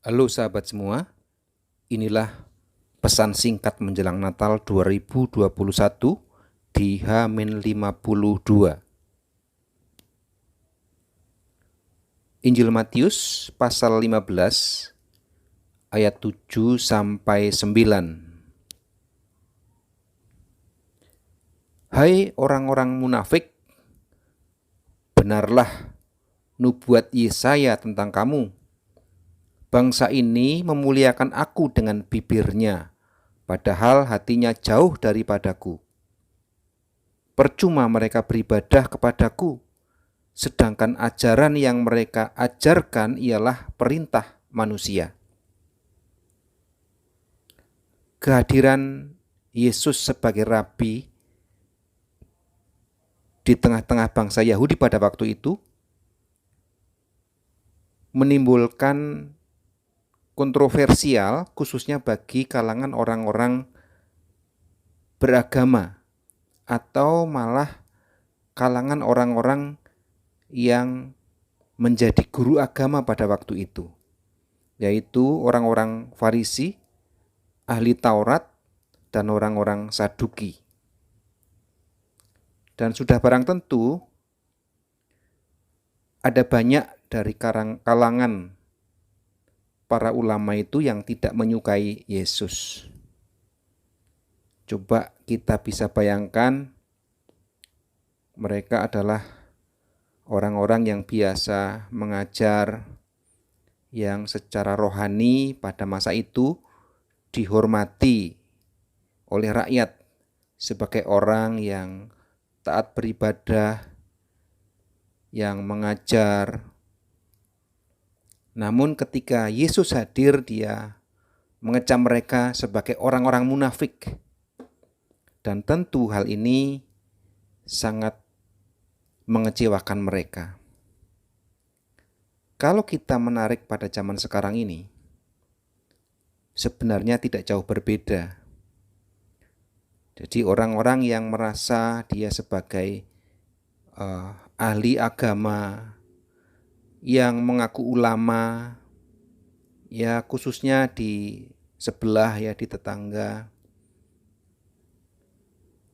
Halo sahabat semua, inilah pesan singkat menjelang Natal 2021 di H-52. Injil Matius pasal 15 ayat 7 sampai 9. Hai orang-orang munafik, benarlah nubuat Yesaya tentang kamu. Bangsa ini memuliakan aku dengan bibirnya, padahal hatinya jauh daripadaku. Percuma mereka beribadah kepadaku, sedangkan ajaran yang mereka ajarkan ialah perintah manusia. Kehadiran Yesus sebagai Rabi di tengah-tengah bangsa Yahudi pada waktu itu menimbulkan kontroversial khususnya bagi kalangan orang-orang beragama atau malah kalangan orang-orang yang menjadi guru agama pada waktu itu, yaitu orang-orang Farisi, ahli Taurat, dan orang-orang Saduki. Dan sudah barang tentu ada banyak dari kalangan para ulama itu yang tidak menyukai Yesus. Coba kita bisa bayangkan, mereka adalah orang-orang yang biasa mengajar, yang secara rohani pada masa itu dihormati oleh rakyat sebagai orang yang taat beribadah, yang mengajar. Namun ketika Yesus hadir, dia mengecam mereka sebagai orang-orang munafik. Dan tentu hal ini sangat mengecewakan mereka. Kalau kita menarik pada zaman sekarang ini, sebenarnya tidak jauh berbeda. Jadi orang-orang yang merasa dia sebagai ahli agama, yang mengaku ulama, ya khususnya di sebelah, ya di tetangga,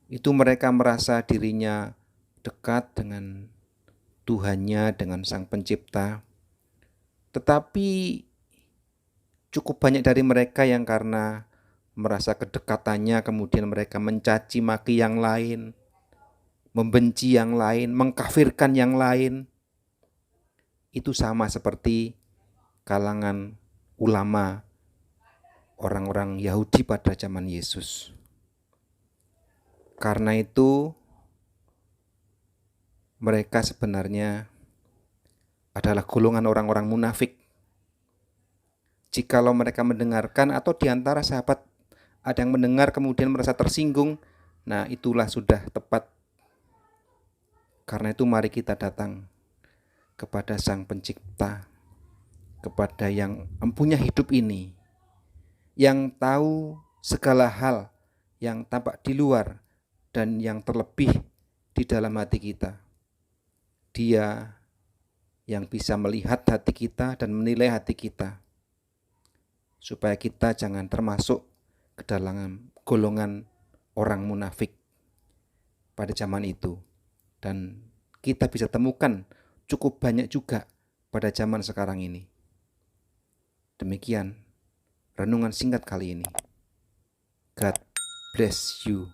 itu mereka merasa dirinya dekat dengan Tuhannya, dengan Sang Pencipta. Tetapi cukup banyak dari mereka yang karena merasa kedekatannya kemudian mereka mencaci maki yang lain, membenci yang lain, mengkafirkan yang lain. Itu sama seperti kalangan ulama orang-orang Yahudi pada zaman Yesus. Karena itu mereka sebenarnya adalah golongan orang-orang munafik. Jikalau mereka mendengarkan atau di antara sahabat ada yang mendengar kemudian merasa tersinggung, nah itulah sudah tepat. Karena itu mari kita datang kepada Sang Pencipta, kepada yang empunya hidup ini, yang tahu segala hal yang tampak di luar dan yang terlebih di dalam hati kita. Dia yang bisa melihat hati kita dan menilai hati kita, supaya kita jangan termasuk ke dalam golongan orang munafik pada zaman itu. Dan kita bisa temukan cukup banyak juga pada zaman sekarang ini. Demikian renungan singkat kali ini. God bless you.